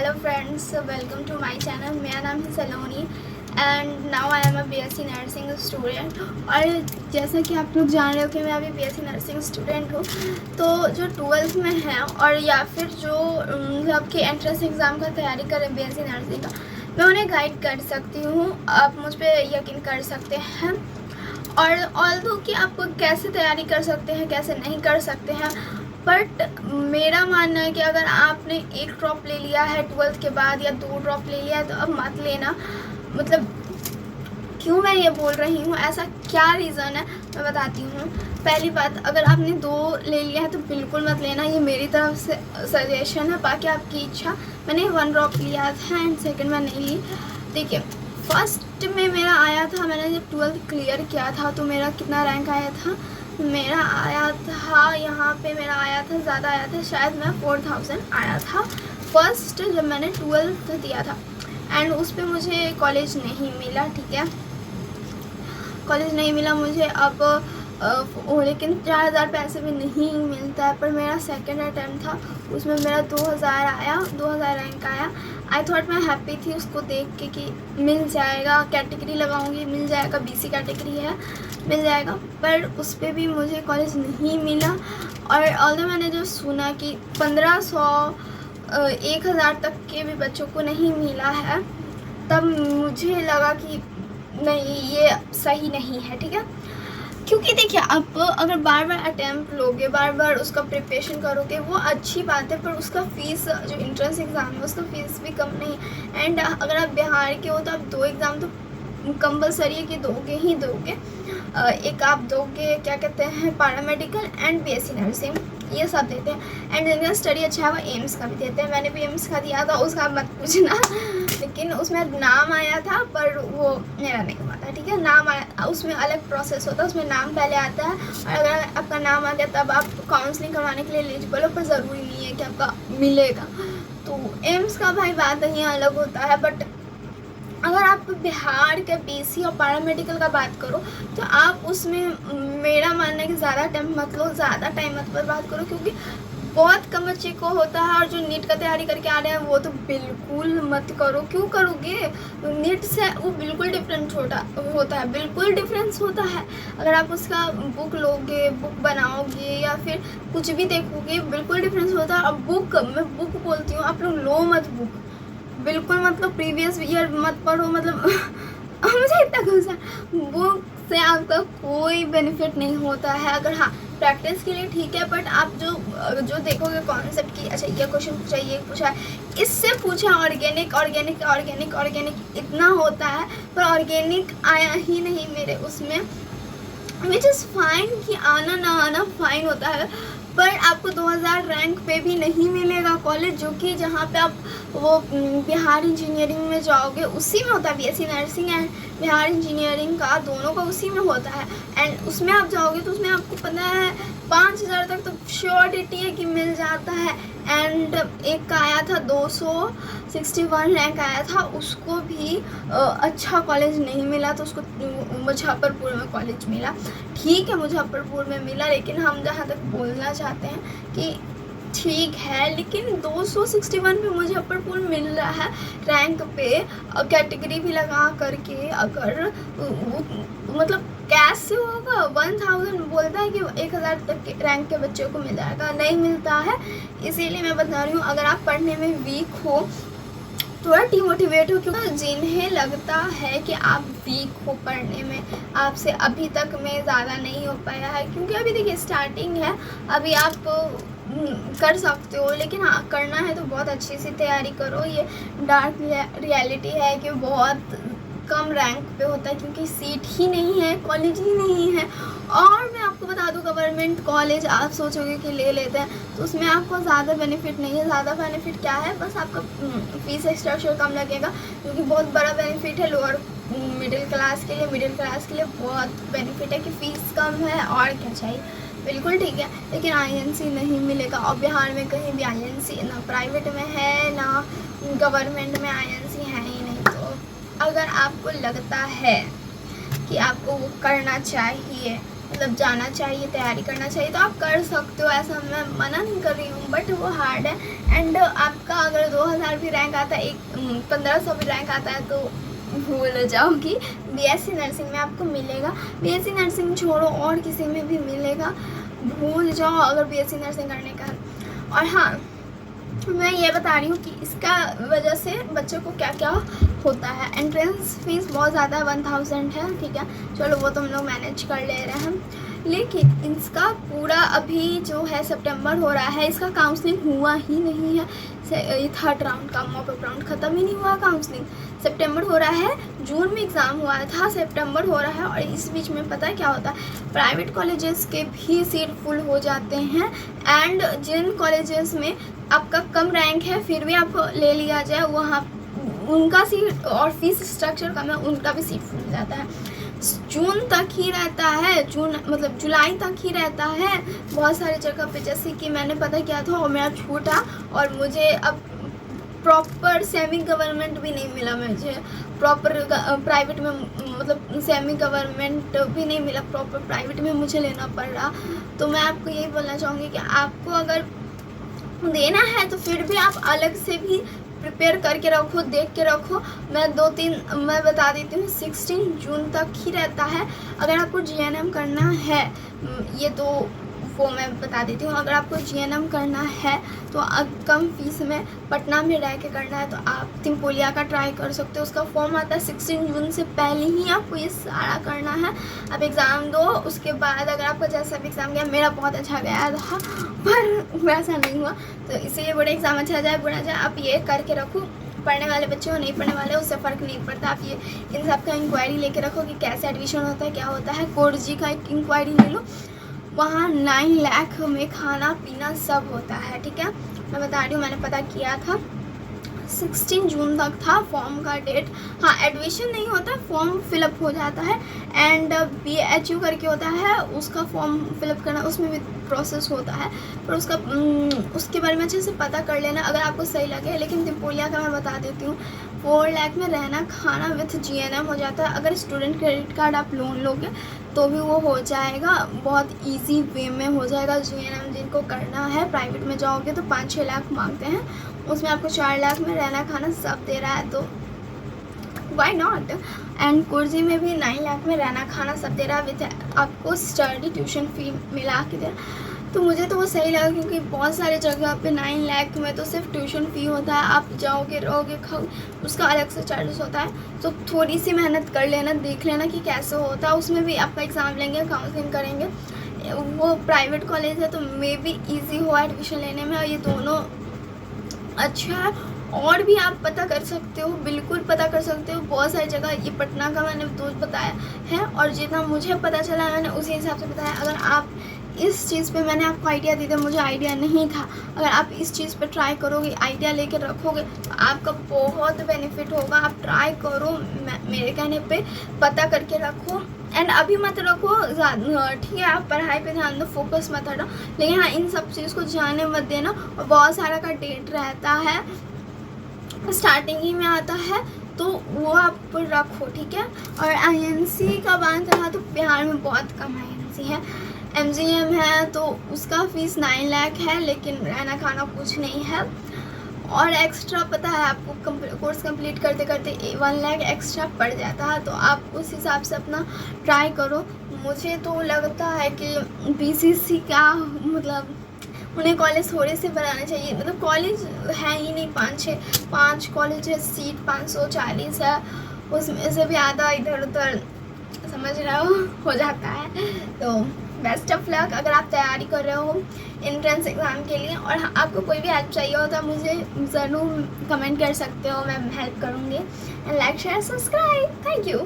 Hello friends, welcome to my channel. मेरा नाम है Saloni and now I am a BSc nursing student. और जैसा कि आप लोग जान रहे हो कि मैं अभी बीएससी नर्सिंग स्टूडेंट हूँ, तो जो 12th में हैं और या फिर जो सबके एंट्रेंस एग्ज़ाम का तैयारी कर रहे हैं बीएससी नर्सिंग का, मैं उन्हें गाइड कर सकती हूँ। आप मुझ पर यकीन कर सकते हैं। और ऑल्दो कि आप कैसे तैयारी कर सकते हैं, कैसे नहीं कर सकते हैं, बट मेरा मानना है कि अगर आपने एक ड्रॉप ले लिया है 12th के बाद या 2 ड्रॉप ले लिया है तो अब मत लेना। मतलब क्यों मैं ये बोल रही हूँ, ऐसा क्या रीज़न है मैं बताती हूँ। पहली बात, अगर आपने 2 ले लिया है तो बिल्कुल मत लेना, ये मेरी तरफ से सजेशन है। बाकी आपकी इच्छा। मैंने 1 ड्रॉप लिया था एंड सेकंड में नहीं ली। देखिए, फर्स्ट में मेरा आया था, मैंने जब 12th क्लियर किया था तो मेरा कितना रैंक आया था, मेरा आया था यहाँ पे, मेरा आया था ज़्यादा आया था, शायद मैं 4000 आया था फर्स्ट जब मैंने 12th दिया था। एंड उस पर मुझे कॉलेज नहीं मिला, ठीक है, कॉलेज नहीं मिला मुझे। अब लेकिन 4000 पैसे भी नहीं मिलता है। पर मेरा सेकंड अटैम्प्ट था, उसमें मेरा 2000 आया, 2000 रैंक आया। आई थॉट, मैं हैप्पी थी उसको देख के कि मिल जाएगा, कैटेगरी लगाऊंगी मिल जाएगा, बीसी कैटेगरी है मिल जाएगा। पर उस पर भी मुझे कॉलेज नहीं मिला। और ऑल्दो मैंने जो सुना कि 1500 1000 तक के भी बच्चों को नहीं मिला है, तब मुझे लगा कि नहीं, ये सही नहीं है, ठीक है। क्योंकि देखिए, आप अगर बार बार अटैम्प्ट लोगे, बार बार उसका प्रिपरेशन करोगे, वो अच्छी बात है, पर उसका फ़ीस, जो एंट्रेंस एग्ज़ाम है उसका फ़ीस भी कम नहीं। एंड अगर आप बिहार के हो तो आप 2 एग्ज़ाम तो कंपलसरी है कि दोगे ही दोगे। एक आप दोगे, क्या कहते हैं, पैरामेडिकल एंड बीएससी नर्सिंग, ये सब देते हैं। एंड जिनका स्टडी अच्छा है वो एम्स का भी देते हैं। मैंने भी एम्स का दिया था, उसका मत पूछना लेकिन उसमें नाम आया था, पर वो मेरा नहीं हुआ था, ठीक है। नाम आया, उसमें अलग प्रोसेस होता है, उसमें नाम पहले आता है और अगर आपका नाम आ गया तब आप काउंसलिंग करवाने के लिए एलिजिबल हो, पर ज़रूरी नहीं है कि आपका मिलेगा। तो एम्स का भाई बात ही अलग होता है। बट अगर आप बिहार के बीसी और पैरामेडिकल का बात करो तो आप उसमें, मेरा मानना है कि ज़्यादा टाइम मत लो, ज़्यादा टाइम मत बर्बाद करो, क्योंकि बहुत कम बच्चे को होता है। और जो नीट का तैयारी करके आ रहे हैं वो तो बिल्कुल मत करो। क्यों करोगे? नीट से वो बिल्कुल डिफरेंट होता है, बिल्कुल डिफरेंस होता है। अगर आप उसका बुक लोगे, बुक बनाओगे या फिर कुछ भी देखोगे, बिल्कुल डिफरेंस होता है। अब बुक, मैं बुक बोलती हूँ, आप लोग लो मत बुक, बिल्कुल मतलब प्रीवियस ईयर मत पढ़ो। मतलब मुझे इतना गुस्सा, बुक से आपका कोई बेनिफिट नहीं होता है। अगर हाँ, प्रैक्टिस के लिए ठीक है, बट आप जो देखोगे कॉन्सेप्ट की, अच्छा ये क्वेश्चन पूछा, ये पूछा, इससे पूछा, ऑर्गेनिक ऑर्गेनिक ऑर्गेनिक ऑर्गेनिक इतना होता है, पर ऑर्गेनिक आया ही नहीं मेरे उसमें, विच इज़ फाइन कि आना ना आना फाइन होता है। पर आपको 2000 रैंक पे भी नहीं मिलेगा कॉलेज, जो कि जहाँ पे आप वो बिहार इंजीनियरिंग में जाओगे उसी में होता है। BSc nursing and Bihar engineering का दोनों का उसी में होता है। एंड उसमें आप जाओगे तो उसमें आपको पता है 5000 तक तो श्योरिटी है कि मिल जाता है। एंड एक का आया था 261 रैंक आया था, उसको भी अच्छा कॉलेज नहीं मिला, तो उसको मुजफ्फरपुर में कॉलेज मिला। ठीक है, मुजफ्फरपुर में मिला, लेकिन हम जहाँ तक बोलना चाहते हैं कि ठीक है, लेकिन 261 पे मुजफ्फरपुर मिल रहा है रैंक पे, कैटेगरी भी लगा करके। अगर मतलब कैसे होगा? 1000 बोलता है कि 1000 तक के रैंक के बच्चों को मिल जाएगा, नहीं मिलता है। इसीलिए मैं बता रही हूँ, अगर आप पढ़ने में वीक हो, थोड़ा डिमोटिवेट हो, क्योंकि जिन्हें लगता है कि आप वीक हो पढ़ने में, आपसे अभी तक में ज़्यादा नहीं हो पाया है, क्योंकि अभी देखिए स्टार्टिंग है, अभी आप कर सकते हो, लेकिन हाँ, करना है तो बहुत अच्छी सी तैयारी करो। ये डार्क रियलिटी है कि बहुत कम रैंक पे होता है, क्योंकि सीट ही नहीं है, कॉलेज ही नहीं है। और मैं आपको बता दूं, गवर्नमेंट कॉलेज आप सोचोगे कि ले लेते हैं, तो उसमें आपको ज़्यादा बेनिफिट नहीं है। ज़्यादा बेनिफिट क्या है? बस आपका फीस स्ट्रक्चर कम लगेगा, क्योंकि बहुत बड़ा बेनिफिट है लोअर मिडिल क्लास के लिए। मिडिल क्लास के लिए बहुत बेनिफिट है कि फ़ीस कम है, और क्या चाहिए, बिल्कुल ठीक है। लेकिन आईएनसी नहीं मिलेगा, और बिहार में कहीं भी आईएनसी ना प्राइवेट में है ना गवर्नमेंट में आईएनसी है ही नहीं। अगर आपको लगता है कि आपको वो करना चाहिए, मतलब जाना चाहिए, तैयारी करना चाहिए, तो आप कर सकते हो, ऐसा मैं मना नहीं कर रही हूँ, बट वो हार्ड है। एंड आपका अगर 2000 भी रैंक आता है, 1500 भी रैंक आता है, तो भूल जाओ कि बीएससी नर्सिंग में आपको मिलेगा। बीएससी नर्सिंग छोड़ो और किसी में भी मिलेगा, भूल जाओ अगर बीएससी नर्सिंग करने का। और हाँ, मैं ये बता रही हूँ कि इसका वजह से बच्चों को क्या क्या होता है। एंट्रेंस फीस बहुत ज़्यादा है, 1000 है, ठीक है, चलो वो तो हम लोग मैनेज कर ले रहे हैं। लेकिन इसका पूरा अभी जो है सितंबर हो रहा है, इसका काउंसलिंग हुआ ही नहीं है। ये थर्ड राउंड का मॉक राउंड ख़त्म ही नहीं हुआ, काउंसलिंग सितंबर हो रहा है। जून में एग्ज़ाम हुआ था, सितंबर हो रहा है, और इस बीच में पता है क्या होता है, प्राइवेट कॉलेजेस के भी सीट फुल हो जाते हैं। एंड जिन कॉलेजेस में आपका कम रैंक है फिर भी आपको ले लिया जाए, वहाँ उनका सीट और फीस स्ट्रक्चर कम है, उनका भी सीट फुल जाता है। जून तक ही रहता है, जून मतलब जुलाई तक ही रहता है बहुत सारी जगह पे। जैसे कि मैंने पता किया था और मेरा छूटा, और मुझे अब प्रॉपर सेमी गवर्नमेंट भी नहीं मिला, मुझे प्रॉपर प्राइवेट में मतलब सेमी गवर्नमेंट भी नहीं मिला, प्रॉपर प्राइवेट में मुझे लेना पड़ रहा। तो मैं आपको यही बोलना चाहूँगी कि आपको अगर देना है तो फिर भी आप अलग से भी प्रिपेयर करके रखो, देख के रखो। मैं बता देती हूँ, 16 जून तक ही रहता है। अगर आपको जीएनएम करना है, ये तो वो मैं बता देती हूँ, अगर आपको जीएनएम करना है तो कम फीस में पटना में रह के करना है तो आप तिमपोलिया का ट्राई कर सकते हो। उसका फॉर्म आता है 16 जून से पहले ही आपको ये सारा करना है। आप एग्ज़ाम दो, उसके बाद अगर आपका जैसा भी एग्ज़ाम गया, मेरा बहुत अच्छा गया था पर वैसा नहीं हुआ, तो इसीलिए बड़े एग्ज़ाम अच्छा जाए बुरा जाए, आप ये करके रखो। पढ़ने वाले बच्चे हो, नहीं पढ़ने वाले, उससे फ़र्क नहीं पड़ता। आप ये इन सब का इंक्वायरी लेके रखो कि कैसे एडमिशन होता है, क्या होता है। कोर्स का एक इंक्वायरी ले लो, वहाँ 9 लाख में खाना पीना सब होता है, ठीक है। मैं बता रही हूँ, मैंने पता किया था, 16 जून तक था फॉर्म का डेट। हाँ, एडमिशन नहीं होता, फॉर्म फिलअप हो जाता है। एंड BHU करके होता है, उसका फॉर्म फिलअप करना, उसमें भी प्रोसेस होता है, पर उसके बारे में अच्छे से पता कर लेना अगर आपको सही लगे। लेकिन तिमपोलिया का मैं बता देती हूँ, 4 लाख में रहना खाना विथ जीएनएम हो जाता है। अगर स्टूडेंट क्रेडिट कार्ड आप लोन लोगे तो भी वो हो जाएगा, बहुत इजी वे में हो जाएगा। जीएनएम जिनको करना है, प्राइवेट में जाओगे तो 5-6 लाख मांगते हैं, उसमें आपको 4 लाख में रहना खाना सब दे रहा है, तो वाई नॉट। एंड कुर्जी में भी 9 लाख में रहना खाना सब दे रहा है, विथ आपको स्टडी ट्यूशन फी मिला के दे रहा। तो मुझे तो वो सही लगा, क्योंकि बहुत सारे जगह पे 9 लाख में तो सिर्फ ट्यूशन फ़ी होता है, आप जाओगे रहोगे खाओ, उसका अलग से चार्जेस होता है। तो थोड़ी सी मेहनत कर लेना, देख लेना कि कैसे होता है। उसमें भी आपका एग्ज़ाम लेंगे, काउंसलिंग करेंगे। वो प्राइवेट कॉलेज है तो मे बी ईजी हो एडमिशन लेने में, और ये दोनों अच्छा है। और भी आप पता कर सकते हो, बिल्कुल पता कर सकते हो, बहुत सारी जगह। ये पटना का मैंने दोस्त बताया है, और जितना मुझे पता चला मैंने उसी हिसाब से बताया। अगर आप इस चीज़ पे, मैंने आपको आइडिया दी था, मुझे आइडिया नहीं था, अगर आप इस चीज़ पे ट्राई करोगे, आइडिया लेके रखोगे तो आपका बहुत बेनिफिट होगा। आप ट्राई करो, मेरे कहने पे पता करके रखो। एंड अभी मत रखो ज़्यादा, ठीक है, आप पढ़ाई पे ध्यान दो, फोकस मत हटाओ, लेकिन हाँ, इन सब चीज़ को जाने मत देना। और बहुत सारा का डेट रहता है, स्टार्टिंग ही में आता है, तो वो आप रखो, ठीक है। और INC का बात रहा तो बिहार में बहुत कम INC है। MGM है तो उसका फ़ीस 9 लाख है, लेकिन रहना खाना कुछ नहीं है। और एक्स्ट्रा पता है आपको, कोर्स कंप्लीट करते करते 1 लाख एक्स्ट्रा पड़ जाता है, तो आप उस हिसाब से अपना ट्राई करो। मुझे तो लगता है कि BCC का मतलब उन्हें कॉलेज थोड़े से बनाने चाहिए, मतलब कॉलेज है ही नहीं, 5 कॉलेज है, सीट 540 है, उसमें से भी आधा इधर उधर, समझ रहे हो जाता है। तो बेस्ट ऑफ लक अगर आप तैयारी कर रहे हो एंट्रेंस एग्ज़ाम के लिए। और आपको कोई भी हेल्प चाहिए हो तो मुझे ज़रूर कमेंट कर सकते हो, मैं हेल्प करूँगी। And like share subscribe, thank you.